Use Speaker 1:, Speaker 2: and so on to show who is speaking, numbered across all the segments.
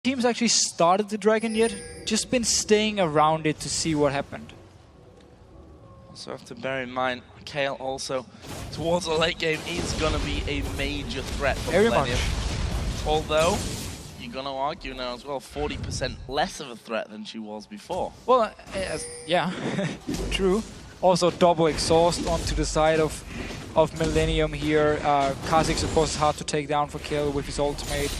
Speaker 1: Teams actually started the dragon yet, just been staying around it to see what happened.
Speaker 2: Also have to bear in mind, Kale also, towards the late game, is going to be a major threat for Millenium. Although, you're going to argue now as well, 40% less of a threat than she was before.
Speaker 1: Well, yeah, true. Also double exhaust onto the side of Millenium here. Kha'Zix, of course, is hard to take down for Kale with his ultimate.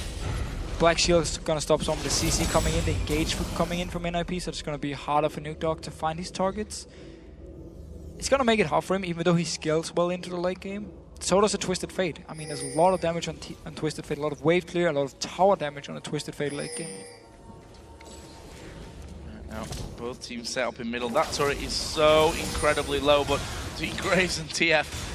Speaker 1: Black Shield's gonna stop some of the CC coming in, the engage coming in from NIP, so it's gonna be harder for Nukedog to find his targets. It's gonna make it hard for him, even though he scales well into the late game. So does a Twisted Fate. I mean, there's a lot of damage on Twisted Fate, a lot of wave clear, a lot of tower damage on a Twisted Fate late game.
Speaker 2: Right now, both teams set up in middle. That turret is so incredibly low, but between Graves and TF,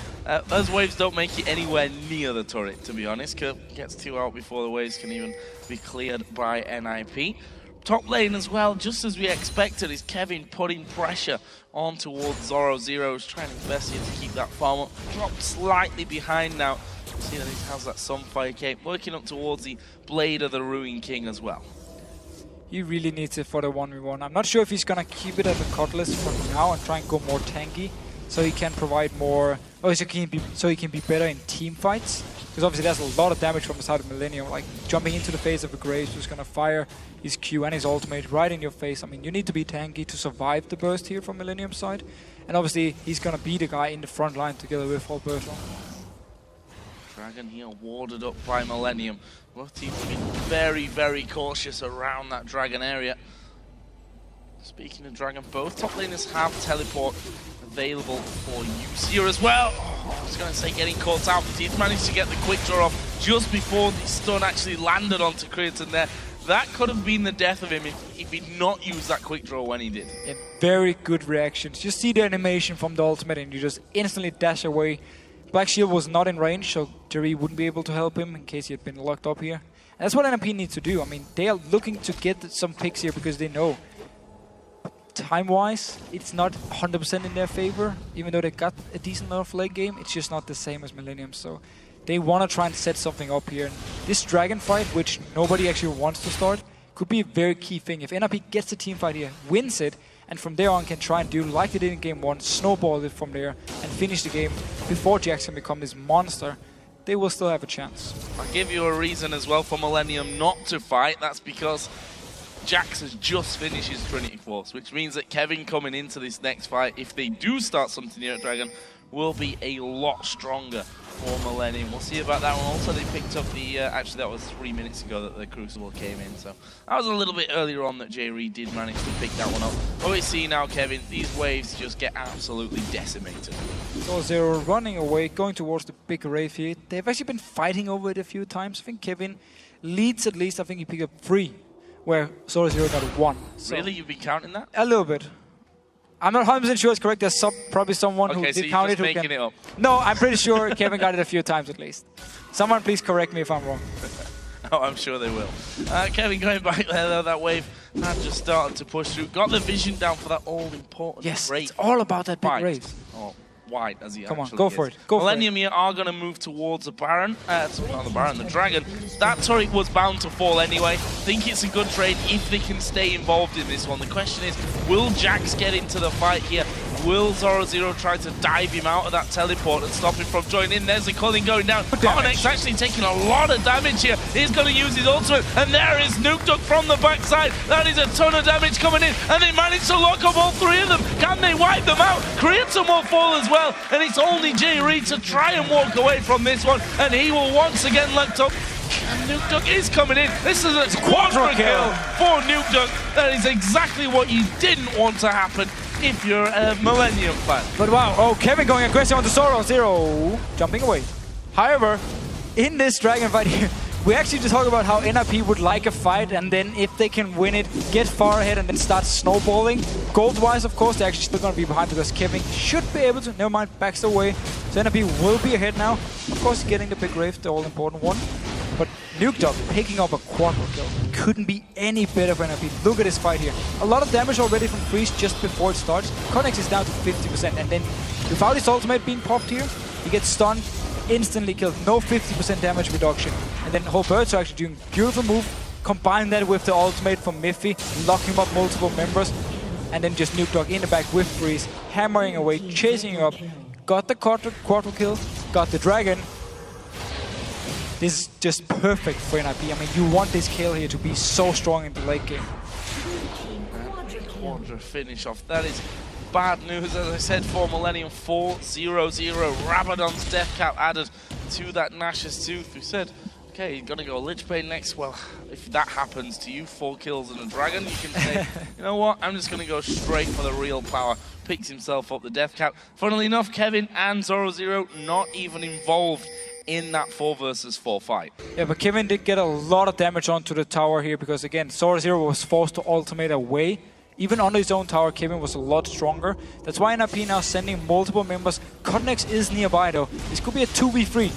Speaker 2: those waves don't make it anywhere near the turret, to be honest. Gets 2 out before the waves can even be cleared by NIP. Top lane as well, just as we expected, is Kevin putting pressure on towards Zoro. Zero's trying his best here to keep that farm up. Dropped slightly behind now. You see that he has that Sunfire Cape working up towards the Blade of the Ruin King as well.
Speaker 1: He really needs it for the 1v1. I'm not sure if he's gonna keep it as a Cutlass for now and try and go more tanky, so he can provide more, so he can be better in team fights. Because obviously there's a lot of damage from the side of Millenium, like jumping into the face of a Graves who's gonna fire his Q and his ultimate right in your face. I mean, you need to be tanky to survive the burst here from Millenium's side. And obviously he's gonna be the guy in the front line together with All Burst.
Speaker 2: Dragon here warded up by Millenium. Both teams have been very, very cautious around that Dragon area. Speaking of Dragon, both top laners have teleport available for use here as well. I was going to say getting caught out, but he's managed to get the quick draw off just before the stun actually landed onto Creaton there. That could have been the death of him if he'd not used that quick draw when he did.
Speaker 1: Yeah, very good reactions. You see the animation from the ultimate and you just instantly dash away. Black Shield was not in range, so Jerry wouldn't be able to help him in case he had been locked up here. And that's what NIP needs to do. I mean, they are looking to get some picks here because they know time-wise, it's not 100% in their favor. Even though they got a decent enough late game, it's just not the same as Millenium. So they want to try and set something up here. And this Dragon fight, which nobody actually wants to start, could be a very key thing. If NIP gets the team fight here, wins it, and from there on can try and do like they did in game 1, snowball it from there, and finish the game before Jax can become this monster, they will still have a chance.
Speaker 2: I'll give you a reason as well for Millenium not to fight. That's because Jax has just finished his Trinity Force, which means that Kevin coming into this next fight, if they do start something here at Dragon, will be a lot stronger for Millenium. We'll see about that one. Also, they picked up the, actually that was 3 minutes ago that the Crucible came in, so that was a little bit earlier on that J. Reed did manage to pick that one up. But we see now, Kevin, these waves just get absolutely decimated.
Speaker 1: So Zero running away, going towards the big wave here. They've actually been fighting over it a few times. I think Kevin leads at least. I think he picked up 3. Where Zero got 1. So
Speaker 2: really? You've been counting that?
Speaker 1: A little bit. I'm not 100% sure it's correct. There's probably someone who did count it.
Speaker 2: Okay, so you're just making it up.
Speaker 1: No, I'm pretty sure Kevin got it a few times at least. Someone please correct me if I'm wrong.
Speaker 2: Oh, I'm sure they will. Kevin going back there though, that wave had just started to push through. Got the vision down for that all-important
Speaker 1: Yes,
Speaker 2: raid.
Speaker 1: it's all about that big raid.
Speaker 2: Oh, wide as he
Speaker 1: Come on,
Speaker 2: actually
Speaker 1: go
Speaker 2: is.
Speaker 1: for it. Go for it.
Speaker 2: Millenium here are going to move towards the Baron. Not the Baron, the Dragon. That turret was bound to fall anyway. Think it's a good trade if they can stay involved in this one. The question is, will Jax get into the fight here? Will Zoro try to dive him out of that teleport and stop him from joining in? There's the culling going down. Onyx actually taking a lot of damage here. He's going to use his ultimate, and there is Nukedog from the backside. That is a ton of damage coming in, and they managed to lock up all 3 of them. Can they wipe them out? Creaton will fall as well, and it's only J. Reed to try and walk away from this one, and he will once again locked up. And Nukedog is coming in. This is a quadra kill for Nukedog. That is exactly what you didn't want to happen if you're a Millenium fan.
Speaker 1: But wow, oh, Kevin going aggressive on the Zero, jumping away. However, in this Dragon fight here, we actually just talk about how NIP would like a fight, and then if they can win it, get far ahead and then start snowballing. Gold-wise, of course, they're actually still going to be behind because Kevin should be able to, never mind, backs away. So NIP will be ahead now. Of course, getting the big wave, the all-important one. But Nukedog picking up a quadra kill. Couldn't be any better for NIP. Look at this fight here. A lot of damage already from Freeze just before it starts. Connex is down to 50%, and then without his ultimate being popped here, he gets stunned, instantly killed. No 50% damage reduction. And then Whole Birds are actually doing a beautiful move, Combine that with the ultimate from Miffy, lock him up multiple members, and then just Nuke Dog in the back with Freeze, hammering away, chasing him up. Got the quadra kill, got the dragon. This is just perfect for NIP. I mean, you want this kill here to be so strong in the late game.
Speaker 2: Quadra finish off. That is bad news, as I said, for Millenium. 4-0-0. Rabadon's death cap added to that Nash's Tooth. We said, okay, you're going to go Lich Bane next. Well, if that happens to you, 4 kills and a dragon, you can say, you know what, I'm just going to go straight for the real power. Picks himself up the death cap. Funnily enough, Kevin and Zoro0 not even involved in that 4 versus 4 fight.
Speaker 1: Yeah, but Kevin did get a lot of damage onto the tower here because, again, Zoro0 was forced to ultimate away. Even on his own tower, Kevin was a lot stronger. That's why NIP now sending multiple members. Cotnex is nearby, though. This could be a 2v3.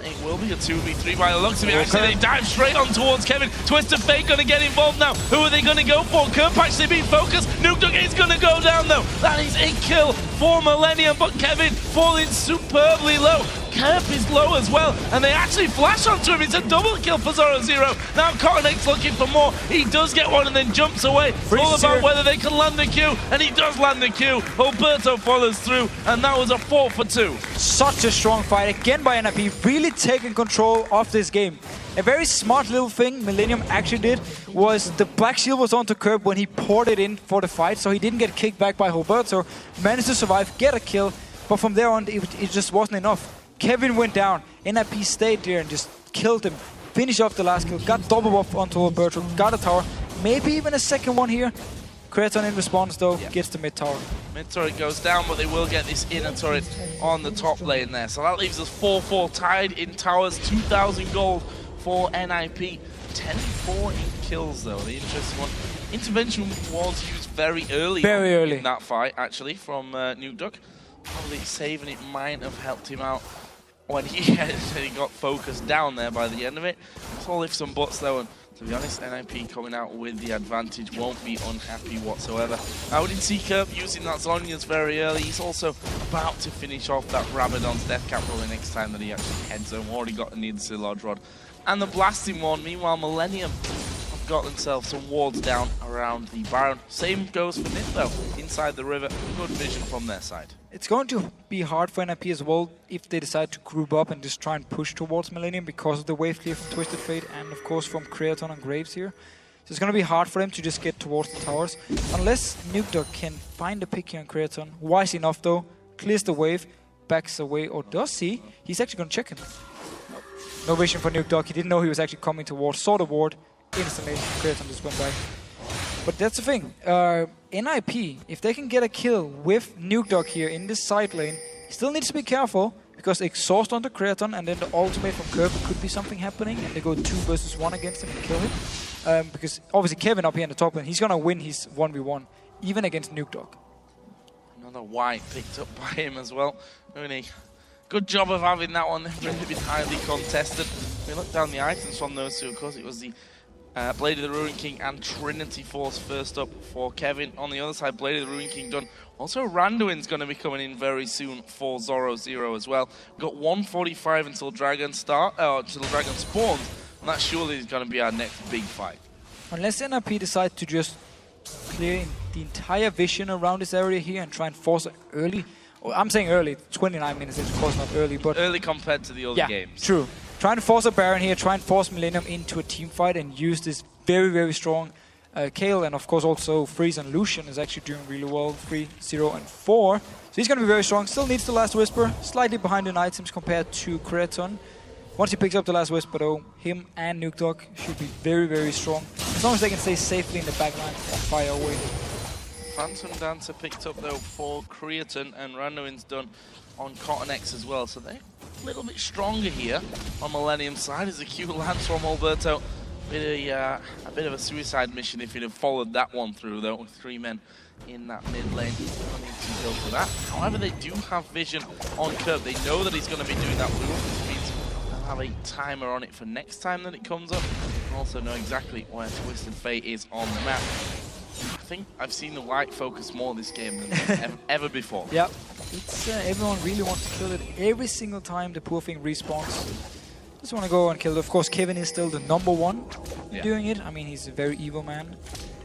Speaker 2: It will be a 2v3 by the looks of it. Actually, they dive straight on towards Kevin. Twisted Fate going to get involved now. Who are they going to go for? Kerp actually being focused. Nuke Dog is going to go down, though. That is a kill for Millenium, but Kevin falling superbly low. Kerp is low as well, and they actually flash onto him. It's a double kill for Zoro0. Now Cottoneg's looking for more. He does get one and then jumps away. All about whether they can land the Q, and he does land the Q. Alberto follows through, and that was a 4 for 2.
Speaker 1: Such a strong fight again by NIP, really taking control of this game. A very smart little thing Millenium actually did was the Black Shield was onto Kerp when he poured it in for the fight, so he didn't get kicked back by Alberto, managed to survive, get a kill, but from there on it just wasn't enough. Kevin went down, NIP stayed there and just killed him, finished off the last kill, got double buff onto Alberto, got a tower, maybe even a second one here. Kraton in response though, gets the mid tower.
Speaker 2: Mid turret goes down, but they will get this inner turret on the top lane there. So that leaves us 4-4 tied in towers, 2,000 gold for NIP. 10-4 in kills though, the interesting one. Intervention was used very early in that fight actually from Nuke Dog. Probably saving it might have helped him out when he got focused down there by the end of it. It's all ifs and buts though, and to be honest, NIP coming out with the advantage won't be unhappy whatsoever. I didn't see Kerp using that Zhonya's very early. He's also about to finish off that Rabadon's death cap probably next time that he actually heads home. Already got an Needle Lodge Rod. And the blasting one, meanwhile Millenium have got themselves some wards down around the Baron. Same goes for Nith though, inside the river. Good vision from their side. It's
Speaker 1: going to be hard for NIP as well if they decide to group up and just try and push towards Millenium because of the wave clear from Twisted Fate and of course from Kraton and Graves here. So it's going to be hard for them to just get towards the towers. Unless Nuke Dog can find a pick here on Kraton. Wise enough though, clears the wave, backs away, or does he? He's actually going to check him. No vision for Nuke Dog, he didn't know he was actually coming towards, saw the ward, instantly Kraton just went by. But that's the thing, NIP, if they can get a kill with Nuke Dog here in this side lane, he still needs to be careful because exhaust onto Kraton and then the ultimate from Kerp could be something happening and they go 2 versus 1 against him and kill him. Because obviously Kevin up here in the top lane, he's going to win his 1v1, even against Nuke Dog.
Speaker 2: Another white picked up by him as well. Really good job of having that one, really been highly contested. We look down the items from those two, of course it was the Blade of the Ruin King and Trinity Force first up for Kevin. On the other side, Blade of the Ruin King done. Also, Randuin's going to be coming in very soon for Zoro0 as well. We've got 1:45 until Dragon until Dragon spawns, and that surely is going to be our next big fight.
Speaker 1: Unless NIP decide to just clear the entire vision around this area here and try and force it early. I'm saying early, 29 minutes is of course not early, but
Speaker 2: early compared to the other games.
Speaker 1: True. Trying to force a Baron here, try and force Millenium into a team fight and use this very, very strong Kayle, and of course also Freeze and Lucian is actually doing really well, 3, 0, and 4. So he's going to be very strong, still needs the last Whisper, slightly behind in items compared to Kraton. Once he picks up the last Whisper though, him and Nuke Dog should be very, very strong. As long as they can stay safely in the backline and fire away.
Speaker 2: Phantom Dancer picked up though for Kraton, and Randuin's done on Cottonex as well, so they're a little bit stronger here on Millenium's side as the Q lands from Alberto. A bit of a suicide mission if he'd have followed that one through though, with 3 men in that mid lane. No need to go for that. However, they do have vision on Kerp. They know that he's going to be doing that blue, which means they'll have a timer on it for next time that it comes up. And also know exactly where Twisted Fate is on the map. I think I've seen the white focus more this game than ever before.
Speaker 1: Yep. It's everyone really wants to kill it every single time the poor thing respawns. Just want to go and kill it. Of course, Kevin is still the #1 doing it. I mean, he's a very evil man.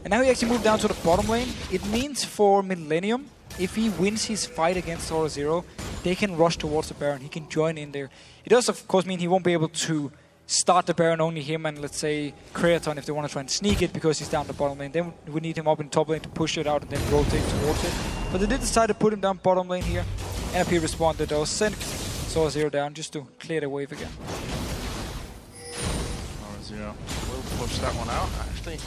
Speaker 1: And now he actually moved down to the bottom lane. It means for Millenium, if he wins his fight against Zoro, they can rush towards the Baron. He can join in there. It does, of course, mean he won't be able to start the Baron, only him and, let's say, Creaton if they want to try and sneak it because he's down the bottom lane. Then we need him up in top lane to push it out and then rotate towards it. But they did decide to put him down bottom lane here. NIP responded though, sent Zoro down just to clear the wave again.
Speaker 2: Zoro will push that one out, actually.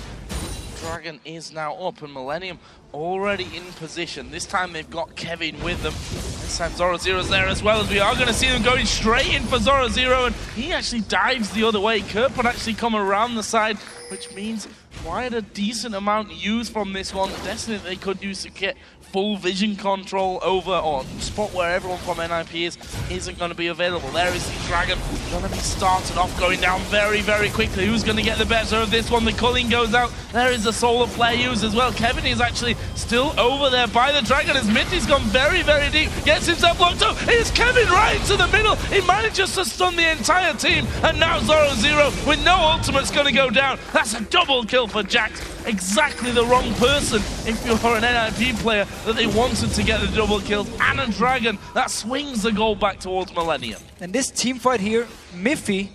Speaker 2: Dragon is now up and Millenium already in position. This time they've got Kevin with them. This time Zoro's there as well, as we are going to see them going straight in for Zoro, and he actually dives the other way. Kerp would actually come around the side, which means quite a decent amount used from this one. Destiny they could use to get full vision control over, or spot where everyone from NIP isn't going to be available. There is the Dragon, going to be started off, going down very, very quickly. Who's going to get the better of this one? The culling goes out. There is the solar flare used as well. Kevin is actually still over there by the Dragon as Minty's gone very, very deep. Gets himself locked up. It's Kevin right into the middle. He manages to stun the entire team. And now Zoro with no ultimate's going to go down. That's a double kill for Jax. Exactly the wrong person if you're an NIP player that they wanted to get the double kills, and a Dragon that swings the goal back towards Millenium.
Speaker 1: And this team fight here, Miffy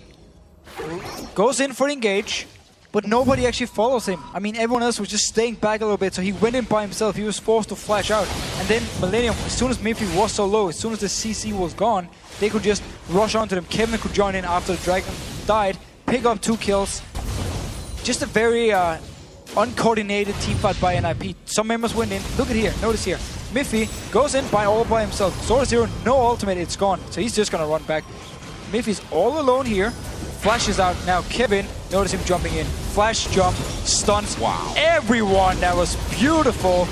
Speaker 1: goes in for engage, but nobody actually follows him. I mean, everyone else was just staying back a little bit, so he went in by himself. He was forced to flash out. And then Millenium, as soon as Miffy was so low, as soon as the CC was gone, they could just rush onto them. Kevin could join in after the Dragon died, pick up 2 kills. Just a very uncoordinated team fight by NIP. Some members went in. Look at here. Notice here. Miffy goes in all by himself. Zoro, no ultimate. It's gone. So he's just going to run back. Miffy's all alone here. Flashes out. Now Kevin, notice him jumping in. Flash jump. Stuns.
Speaker 2: Wow.
Speaker 1: Everyone. That was beautiful.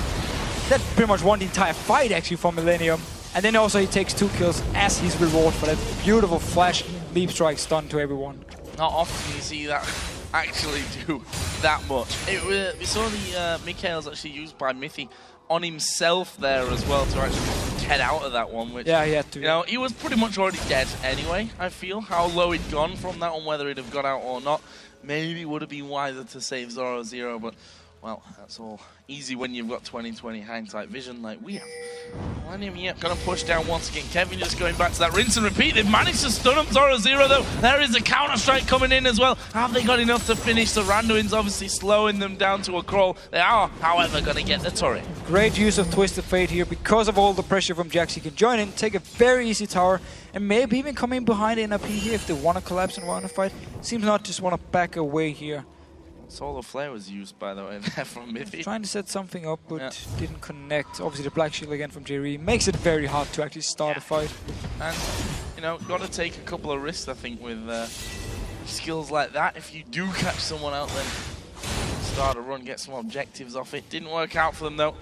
Speaker 1: That pretty much won the entire fight actually for Millenium. And then also he takes 2 kills as his reward for that beautiful flash leap strike stun to everyone.
Speaker 2: Not often you see that actually do that much. We saw the Mikhail's actually used by Miffy on himself there as well to actually get out of that one, which,
Speaker 1: yeah, he had to.
Speaker 2: You know, he was pretty much already dead anyway, I feel. How low he'd gone from that one, whether he'd have got out or not, maybe would have been wiser to save Zoro, but, well, that's all easy when you've got 20/20 hindsight vision like we have. Millenium, yeah, gonna push down once again. Kevin just going back to that rinse and repeat. They've managed to stun him. Zoro though. There is a counter strike coming in as well. Have they got enough to finish? The Randuin's obviously slowing them down to a crawl. They are, however, gonna get the turret.
Speaker 1: Great use of Twisted Fate here because of all the pressure from Jax. He can join in, take a very easy tower, and maybe even come in behind NIP here if they want to collapse and want to fight. Seems not just want to back away here.
Speaker 2: Solar Flare was used, by the way, there from Miffy.
Speaker 1: Trying to set something up, but didn't connect. Obviously, the Black Shield again from Jerry makes it very hard to actually start a fight.
Speaker 2: And, you know, got to take a couple of risks, I think, with skills like that. If you do catch someone out, then start a run, get some objectives off it. Didn't work out for them, though.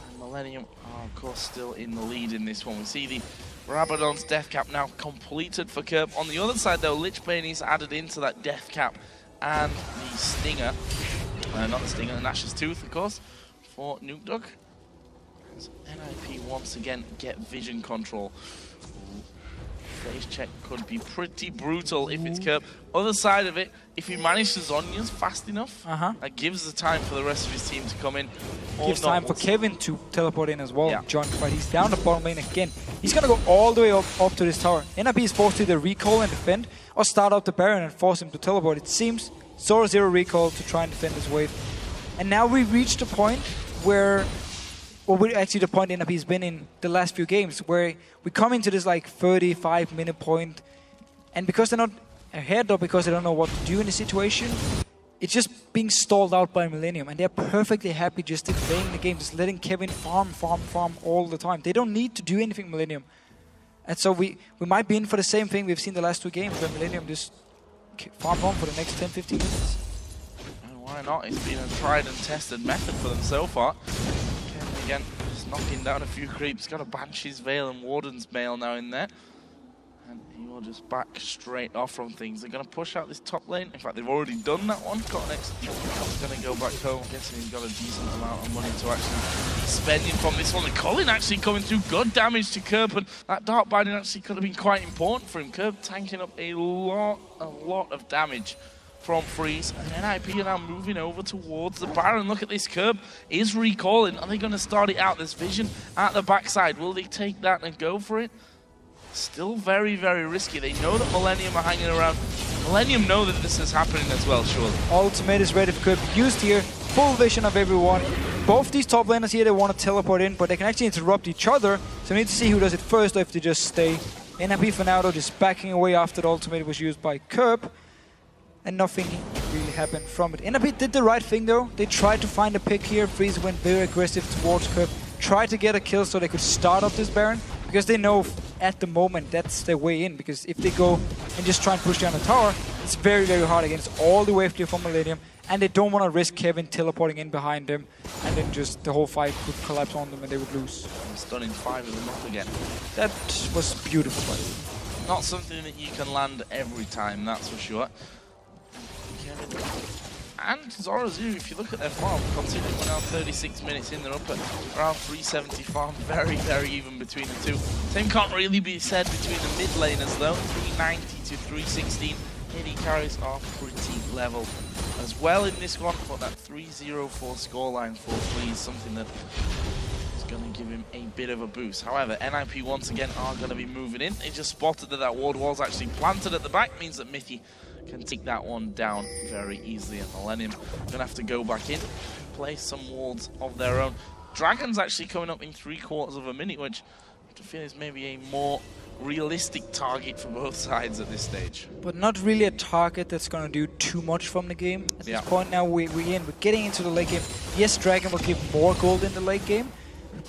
Speaker 2: And Millenium are, of course, still in the lead in this one. We see the Rabadon's death cap now completed for Kerp. On the other side, though, Lich Bane is added into that death cap. And the Stinger, not the Stinger, the Nash's Tooth, of course, for Nuke Dog. So NIP once again get vision control. Phase check could be pretty brutal if it's Kerp. Other side of it, if he manages Zhonya's fast enough, that gives the time for the rest of his team to come in.
Speaker 1: Gives time for Kevin to teleport in as well. John, but he's down the bottom lane again. He's going to go all the way up to this tower. NIP is forced to either recall and defend, or start up the Baron and force him to teleport. It seems Zoro recall to try and defend his wave. And now we've reached a point where, well, we're actually the point NIP has been in the last few games, where we come into this like 35-minute point, and because they're not ahead or because they don't know what to do in the situation, it's just being stalled out by Millenium, and they're perfectly happy just playing the game, just letting Kevin farm all the time. They don't need to do anything, Millenium. And so we might be in for the same thing we've seen the last 2 games, where Millenium just farm on for the next 10-15 minutes.
Speaker 2: And why not? It's been a tried and tested method for them so far. Kevin again, just knocking down a few creeps. Got a Banshee's Veil and Warden's Mail now in there. And he will just back straight off from things. They're going to push out this top lane. In fact, they've already done that one. Cortex is going to go back home. I'm guessing he's got a decent amount of money to actually be spending from this one. And Colin actually coming through good damage to Curb, and that Dark Binding actually could have been quite important for him. Curb tanking up a lot of damage from Freeze, and NIP are now moving over towards the Baron. Look at this, Curb is recalling. Are they going to start it out? There's vision at the backside. Will they take that and go for it? Still very, very risky. They know that Millenium are hanging around. Millenium know that this is happening as well, surely.
Speaker 1: Ultimate is ready for Curb. Used here. Full vision of everyone. Both these top laners here, they want to teleport in, but they can actually interrupt each other. So we need to see who does it first or if they just stay. NIP for now, though, just backing away after the ultimate was used by Curb. And nothing really happened from it. NIP did the right thing, though. They tried to find a pick here. Freeze went very aggressive towards Curb. Tried to get a kill so they could start up this Baron. Because they know at the moment that's their way in. Because if they go and just try and push down the tower, it's very, very hard against all the wave clear from Millenium. And they don't want to risk Kevin teleporting in behind them. And then just the whole fight could collapse on them and they would lose.
Speaker 2: Stunning 5 of them up again.
Speaker 1: That was beautiful, by the way.
Speaker 2: Not something that you can land every time, that's for sure. Kevin and Zoro Zero, if you look at their farm, considering we're now 36 minutes in, they're up at around 370 farm. Very, very even between the two. Same can't really be said between the mid laners though. 390 to 316. AD carries are pretty level as well in this one, but that 304 scoreline for Freeze is something that is going to give him a bit of a boost. However, NIP once again are going to be moving in. They just spotted that ward was actually planted at the back, means that Mithy can take that one down very easily. And Millenium going to have to go back in, place some wards of their own. Dragon's actually coming up in 3/4 of a minute, which I feel is maybe a more realistic target for both sides at this stage.
Speaker 1: But not really a target that's going to do too much from the game. At this point now, we're getting into the late game. Yes, Dragon will give more gold in the late game,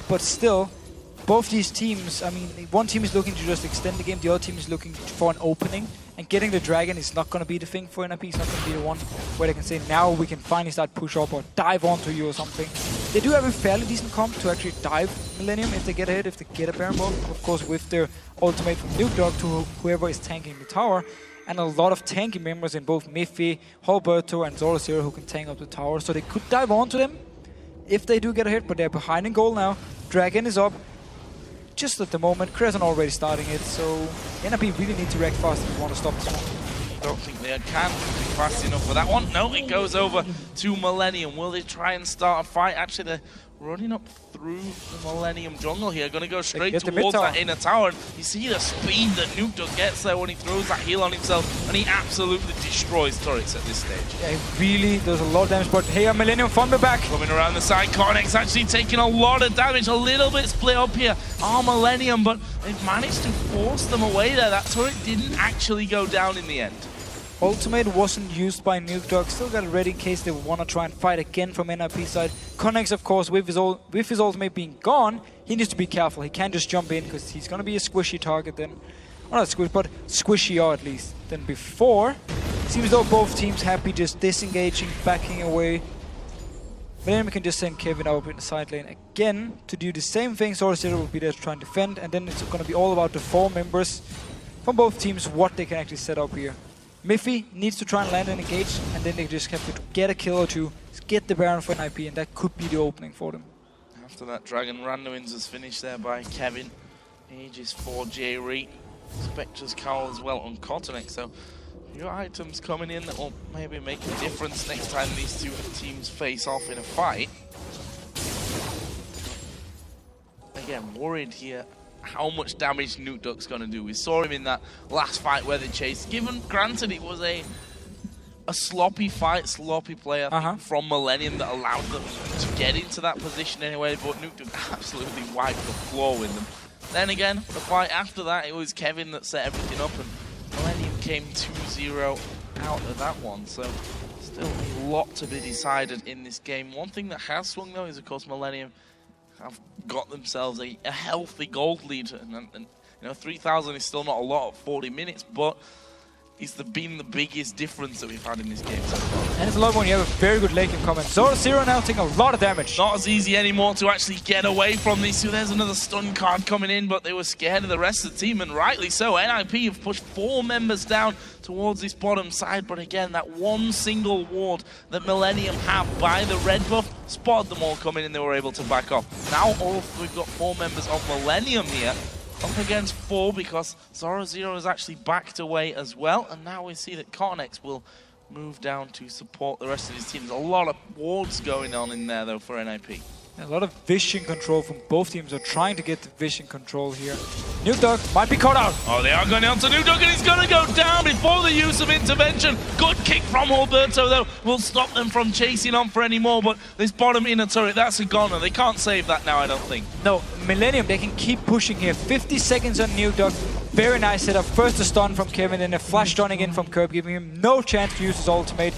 Speaker 1: but still, both these teams, I mean, one team is looking to just extend the game, the other team is looking for an opening, and getting the Dragon is not going to be the thing for NIP. It's not going to be the one where they can say, now we can finally start push up or dive onto you or something. They do have a fairly decent comp to actually dive Millenium if they get ahead, if they get a Baron ball. Of course, with their ultimate from Nuke Dog to whoever is tanking the tower. And a lot of tanking members in both Miffy, Halberto and Zoro Zero who can tank up the tower. So they could dive onto them if they do get ahead, but they're behind in goal now. Dragon is up. Just at the moment, Crescent already starting it, so NIP really need to react fast if you want to stop this one.
Speaker 2: Don't think they can be fast enough for that one. No, it goes over to Millenium. Will they try and start a fight? Actually, they're running up through the Millenium jungle here. Going to go straight towards that inner tower. And you see the speed that Nuke Dog gets there when he throws that heal on himself, and he absolutely destroys turrets at this stage.
Speaker 1: Yeah, he really does a lot of damage, but here Millenium from the back.
Speaker 2: Coming around the side, Cornex actually taking a lot of damage. A little bit split up here on Millenium, but they've managed to force them away there. That turret didn't actually go down in the end.
Speaker 1: Ultimate wasn't used by Nuke Dog, still got it ready in case they want to try and fight again from NIP side. Connex, of course, with his ultimate being gone, he needs to be careful. He can't just jump in because he's going to be a squishy target then. Well, not squish, but squishier at least than before. Seems though both teams happy just disengaging, backing away. But then we can just send Kevin out in the side lane again to do the same thing. Zoro Zero will be there to try and defend, and then it's going to be all about the 4 members from both teams, what they can actually set up here. Miffy needs to try and land and engage, and then they just have to get a kill or two, get the Baron for NIP, and that could be the opening for them.
Speaker 2: After that, Dragon Randomins is finished there by Kevin. Aegis for J-Re. Spectre's Cowl as well on Cortex, so your items coming in that will maybe make a difference next time these two teams face off in a fight. Again, worried here how much damage Nuke Dog's going to do. We saw him in that last fight where they chased. Granted, it was a sloppy fight, sloppy play I think, from Millenium that allowed them to get into that position anyway, but Nuke Dog absolutely wiped the floor with them. Then again, the fight after that, it was Kevin that set everything up, and Millenium came 2-0 out of that one, so still a lot to be decided in this game. One thing that has swung though is, of course, Millenium have got themselves a healthy gold lead, and you know, 3,000 is still not a lot at 40 minutes, but been the biggest difference that we've had in this game so far.
Speaker 1: And it's a lot when you have a very good late game comment. Zoro now taking a lot of damage.
Speaker 2: Not as easy anymore to actually get away from this. So there's another stun card coming in, but they were scared of the rest of the team, and rightly so. NIP have pushed 4 members down towards this bottom side, but again, that one single ward that Millenium have by the red buff spotted them all coming in, they were able to back off. Now we've got 4 members of Millenium here, up against 4 because Zoro Zero has actually backed away as well, and now we see that Cornex will move down to support the rest of his team. There's a lot of wards going on in there though for NIP.
Speaker 1: A lot of vision control from both teams are trying to get the vision control here. Nuke Dog might be caught out.
Speaker 2: Oh, they are going on to Nuke Dog, and he's going to go down before the use of intervention. Good kick from Alberto, though, will stop them from chasing on for any more. But this bottom inner turret, that's a goner. They can't save that now, I don't think.
Speaker 1: No, Millenium, they can keep pushing here. 50 seconds on Nuke Dog. Very nice setup. First a stun from Kevin, then a flash stunning in from Curb, giving him no chance to use his ultimate.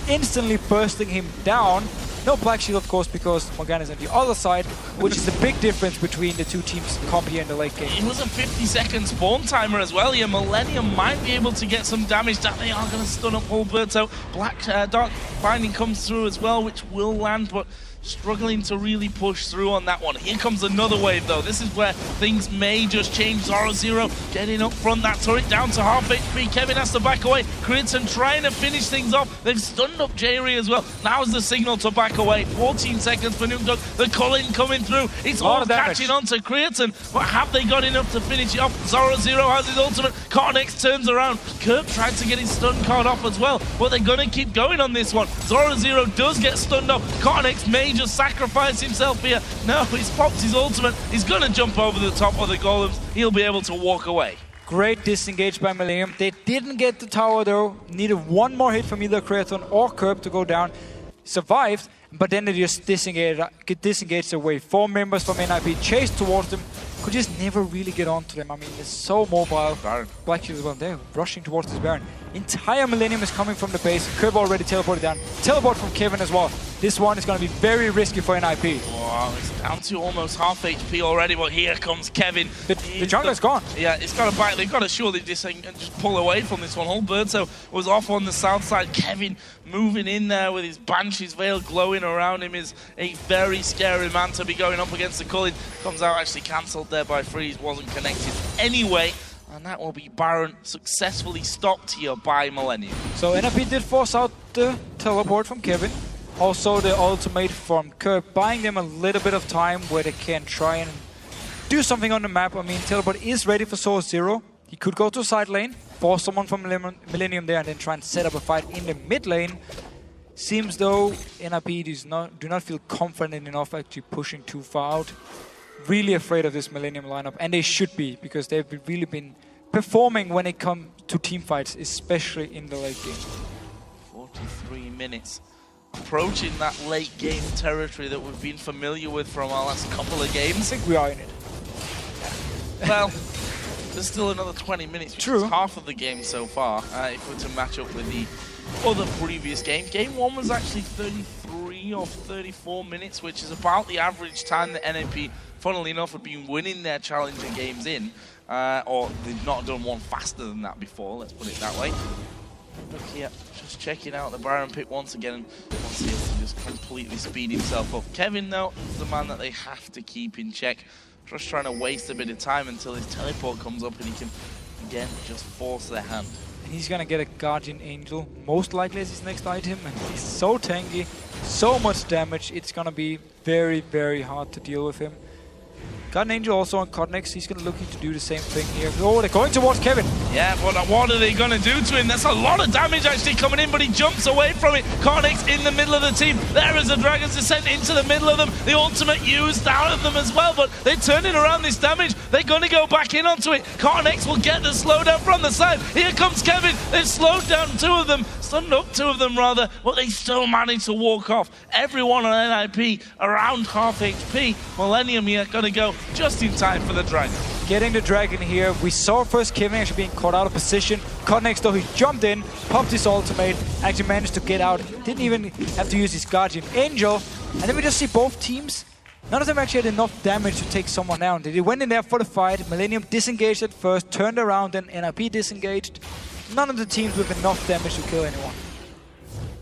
Speaker 1: Instantly bursting him down. No Black Shield, of course, because Morgana's on the other side, which is the big difference between the two teams' comp here in the late game.
Speaker 2: It was a 50-second spawn timer as well here. Millenium might be able to get some damage down. They are going to stun up Alberto. Dark Binding comes through as well, which will land, but struggling to really push through on that one. Here comes another wave, though. This is where things may just change. Zoro Zero getting up front, that turret down to half HP. Kevin has to back away. Crinton trying to finish things off. They've stunned up Jerry as well. Now's the signal to back away. 14 seconds for Nuke Dog. The Cullen coming through. It's all catching on to Crinton. But have they got enough to finish it off? Zoro Zero has his ultimate. Cornex turns around. Kirk tried to get his stun card off as well. But they're going to keep going on this one. Zoro Zero does get stunned off. Cornex may just sacrifice himself here. No, he's popped his ultimate. He's going to jump over the top of the golems. He'll be able to walk away.
Speaker 1: Great disengage by Millenium. They didn't get the tower though. Needed one more hit from either Kraton or Curb to go down. Survived, but then they just disengaged away. 4 members from NIP chased towards them. Could just never really get onto them. I mean, they're so mobile.
Speaker 2: Baron.
Speaker 1: Black Shield as well. They're rushing towards this Baron. Entire Millenium is coming from the base. Curb already teleported down. Teleport from Kevin as well. This one is going to be very risky for NIP.
Speaker 2: Wow, it's down to almost half HP already, but here comes Kevin.
Speaker 1: The jungler's gone.
Speaker 2: Yeah, it's got a bite. They've got to surely just pull away from this one. Alberto was off on the south side. Kevin moving in there with his Banshee's Veil glowing around him is a very scary man to be going up against the Cullen. Comes out actually cancelled there by Freeze, wasn't connected anyway. And that will be Baron successfully stopped here by Millenium.
Speaker 1: So NIP did force out the teleport from Kevin. Also the ultimate from Curb, buying them a little bit of time where they can try and do something on the map. I mean, teleport is ready for Zoro Zero. He could go to side lane, force someone from Millenium there, and then try and set up a fight in the mid lane. Seems though NIP do not feel confident enough actually pushing too far out. Really afraid of this Millenium lineup, and they should be, because they've really been performing when it comes to team fights, especially in the late game.
Speaker 2: 43 minutes. Approaching that late game territory that we've been familiar with from our last couple of games.
Speaker 1: I think we are in it.
Speaker 2: Well, there's still another 20 minutes, which
Speaker 1: True.
Speaker 2: is half of the game so far, if we're to match up with the other previous game. Game 1 was actually 33 or 34 minutes, which is about the average time that NAP, funnily enough, have been winning their challenger games in. Or they've not done one faster than that before, let's put it that way. Look here, just checking out the Baron pick once again, and wants him to just completely speed himself up. Kevin, though, is the man that they have to keep in check. Just trying to waste a bit of time until his teleport comes up and he can, again, just force their hand.
Speaker 1: He's gonna get a Guardian Angel, most likely as his next item, and he's so tanky, so much damage, it's gonna be very, very hard to deal with him. Guardian Angel also on Cornex, he's gonna looking to do the same thing here. Oh, they're going towards Kevin.
Speaker 2: Yeah, but what are they gonna do to him? That's a lot of damage actually coming in, but he jumps away from it. Cornex in the middle of the team. There is a Dragon's Descent into the middle of them. The ultimate used out of them as well, but they're turning around this damage. They're gonna go back in onto it. Cornex will get the slowdown from the side. Here comes Kevin. They've slowed down 2 of them, stunned up 2 of them rather, but they still manage to walk off. Everyone on NIP around half HP. Millenium here gonna go just in time for the Dragon.
Speaker 1: Getting the Dragon here. We saw first Kevin actually being caught out of position. Cornex though, he jumped in, popped his ultimate, actually managed to get out. Didn't even have to use his Guardian Angel. And then we just see both teams. None of them actually had enough damage to take someone down. They went in there for the fight. Millenium disengaged at first, turned around, then NIP disengaged. none of the teams with enough damage to kill anyone.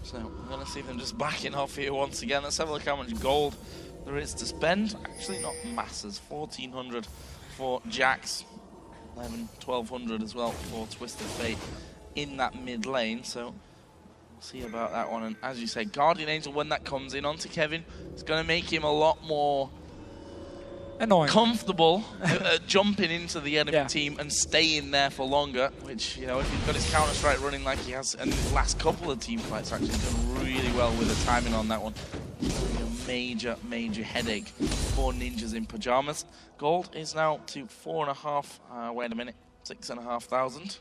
Speaker 2: So I'm going to see them just backing off here once again. Let's have a look how much gold there is to spend. Actually not masses, 1400 for Jax, 1200 as well for Twisted Fate in that mid lane. So we'll see about that one. And as you say, Guardian Angel, when that comes in onto Kevin, it's going to make him a lot more
Speaker 1: annoying,
Speaker 2: comfortable jumping into the enemy team and staying there for longer, which, you know, if he's got his Counter-Strike running like he has in the last couple of team fights, actually done really well with the timing on that one. A major headache for Ninjas in Pyjamas. Gold is now to 4.5, wait a minute, 6,500.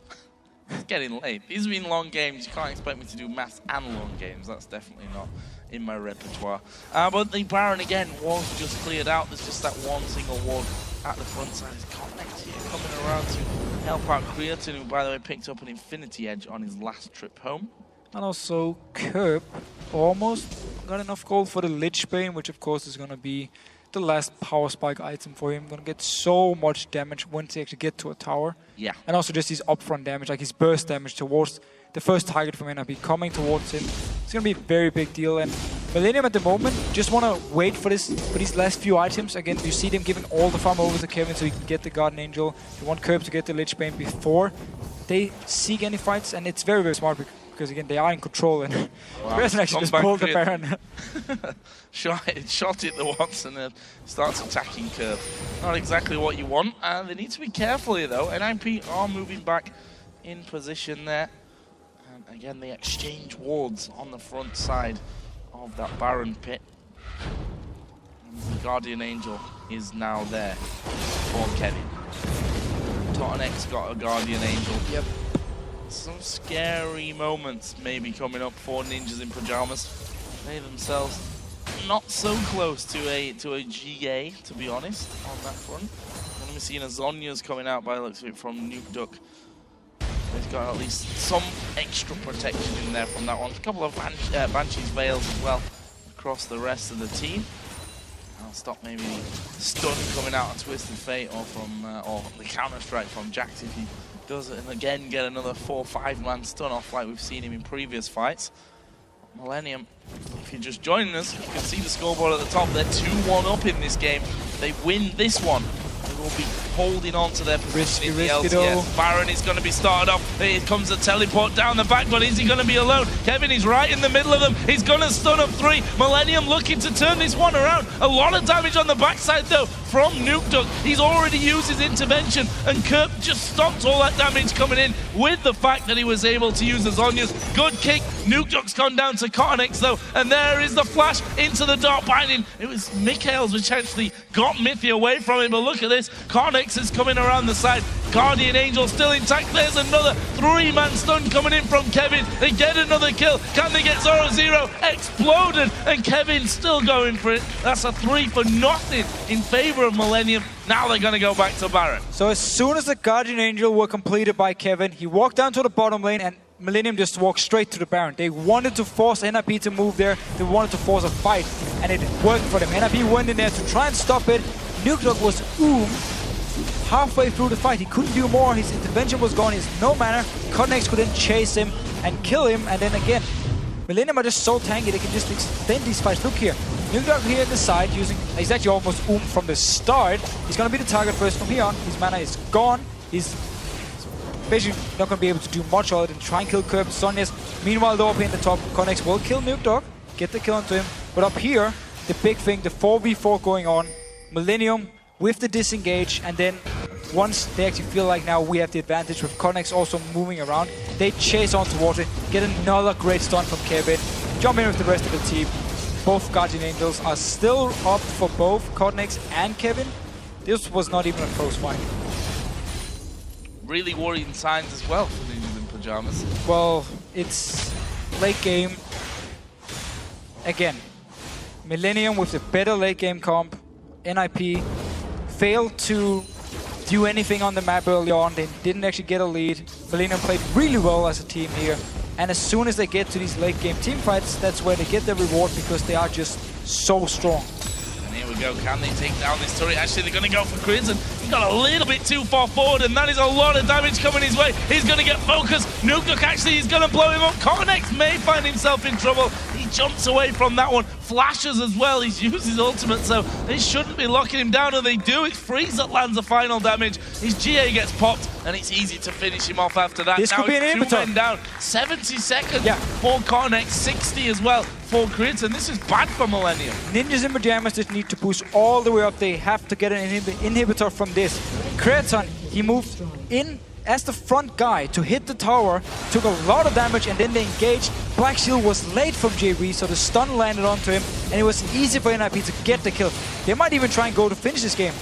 Speaker 2: It's getting late. These have been long games. You can't expect me to do maths and long games. That's definitely not in my repertoire. But the Baron again was just cleared out. There's just that one single ward at the front side. His Connect here coming around to help out Creatin, who by the way picked up an Infinity Edge on his last trip home.
Speaker 1: And also Kerb almost got enough gold for the Lich Bane, which of course is going to be the last power spike item for him. Going to get so much damage once he actually get to a tower.
Speaker 2: Yeah.
Speaker 1: And also just his upfront damage, like his burst damage towards the first target from NRP coming towards him. It's going to be a very big deal. And Millenium at the moment just want to wait for these last few items. Again, you see them giving all the farm over to Kevin so he can get the Guardian Angel. They want Kerb to get the Lich Bane before they seek any fights. And it's very, very smart because again, they are in control. And Creatin actually just pulled the Baron.
Speaker 2: shot it the once and then starts attacking Kerb. Not exactly what you want. They need to be careful here though. NIP are moving back in position there. And again, they exchange wards on the front side of that Baron pit. And the Guardian Angel is now there for Kevin. Totenex got a Guardian Angel. Yep. Some scary moments maybe coming up for Ninjas in Pyjamas. They themselves not so close to a GA, to be honest, on that front. I'm going to be seeing a Zonya's coming out by the looks of it from Nuke Duck. He's got at least some extra protection in there from that one. A couple of Banshee's Veils as well across the rest of the team. I'll stop maybe the stun coming out of Twisted Fate or from or the Counter-Strike from Jax if he does it, and again get another 4 or 5 man stun off like we've seen him in previous fights. Millenium, if you're just joining us, you can see the scoreboard at the top. They're 2-1 up in this game. They win this one, they will be holding on to their position in the LCS. Baron is going to be started off. Here comes a teleport down the back, but is he going to be alone? Kevin is right in the middle of them. He's going to stun up 3. Millenium looking to turn this one around. A lot of damage on the backside though from Nuke Duck. He's already used his intervention, and Kerb just stopped all that damage coming in with the fact that he was able to use the Zonya's. Good kick. Nuke Duck's gone down to Cottonex though, and there is the flash into the Dark Binding. It was Mikhails which actually got Mithy away from him, but look at this. Cottonex is coming around the side. Guardian Angel still intact. There's another 3-man stun coming in from Kevin. They get another kill. Can they get 0-0? Exploded, and Kevin still going for it. That's a 3 for nothing in favor of Millenium. Now they're going to go back to Baron.
Speaker 1: So as soon as the Guardian Angel were completed by Kevin, he walked down to the bottom lane and Millenium just walked straight to the Baron. They wanted to force NRP to move there. They wanted to force a fight, and it worked for them. NRP went in there to try and stop it. Nuke Duck was halfway through the fight. He couldn't do more. His intervention was gone. He's no mana. Cottonex couldn't chase him and kill him. And then again, Millenium are just so tanky. They can just extend these fights. Look here. Nuke Duck here at the side using... He's actually almost from the start. He's going to be the target first from here on. His mana is gone. He's basically not going to be able to do much other than try and kill Kerb. Sonya's. Meanwhile, though, up here in the top, Cottonex will kill Nuke Duck. Get the kill onto him. But up here, the big thing, the 4v4 going on. Millenium with the disengage, and then once they actually feel like now we have the advantage with Cottonex also moving around, they chase on towards it, get another great stun from Kevin, jump in with the rest of the team. Both Guardian Angels are still up for both Cottonex and Kevin. This was not even a close fight.
Speaker 2: Really worrying signs as well for Ninjas in Pyjamas.
Speaker 1: Well, it's late game. Again, Millenium with the better late game comp. NIP failed to do anything on the map early on. They didn't actually get a lead. Millenium played really well as a team here. And as soon as they get to these late game team fights, that's where they get their reward because they are just so strong.
Speaker 2: And here we go. Can they take down this turret? Actually, they're going to go for Crimson. got a little bit too far forward, and that is a lot of damage coming his way. He's going to get focused. Nukuk actually is going to blow him up. Cornex may find himself in trouble. He jumps away from that one. Flashes as well. He's used his ultimate, so they shouldn't be locking him down, and they do. It's Freeze that lands the final damage. His GA gets popped, and it's easy to finish him off after that.
Speaker 1: This
Speaker 2: now
Speaker 1: could be an
Speaker 2: it's 2
Speaker 1: inhibitor.
Speaker 2: men down. 70 seconds for Cornex, 60 as well for Crits, and this is bad for Millenium.
Speaker 1: Ninjas and Pyjamas just need to push all the way up. They have to get an inhibitor from this. Kreaton, he moved in as the front guy to hit the tower, took a lot of damage, and then they engaged. Black Shield was late from JB, so the stun landed onto him, and it was easy for NIP to get the kill. They might even try and go to finish this game.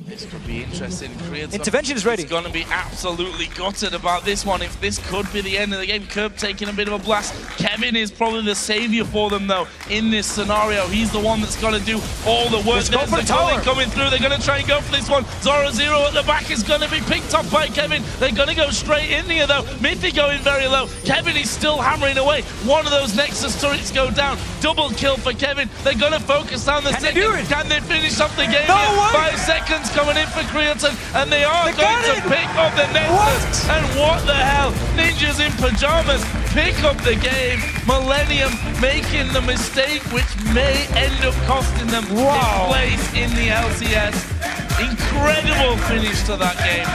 Speaker 2: This could be interesting.
Speaker 1: Intervention is ready.
Speaker 2: He's going to be absolutely gutted about this one if this could be the end of the game. Curb taking a bit of a blast. Kevin is probably the savior for them, though, in this scenario. He's the one that's got to do all the work.
Speaker 1: There's the tower
Speaker 2: coming through. They're going to try and go for this one. Zoro Zero at the back is going to be picked up by Kevin. They're going to go straight in here, though. Mythic going very low. Kevin is still hammering away. One of those Nexus turrets go down. Double kill for Kevin. They're going to focus down the second. Can they finish up the game?
Speaker 1: No
Speaker 2: here?
Speaker 1: way.
Speaker 2: 5 seconds coming in for Creaton, and they are going to pick up the Nexus. And what the hell? Ninjas in Pyjamas pick up the game. Millenium making the mistake, which may end up costing them its place in the LCS. Incredible finish to that game.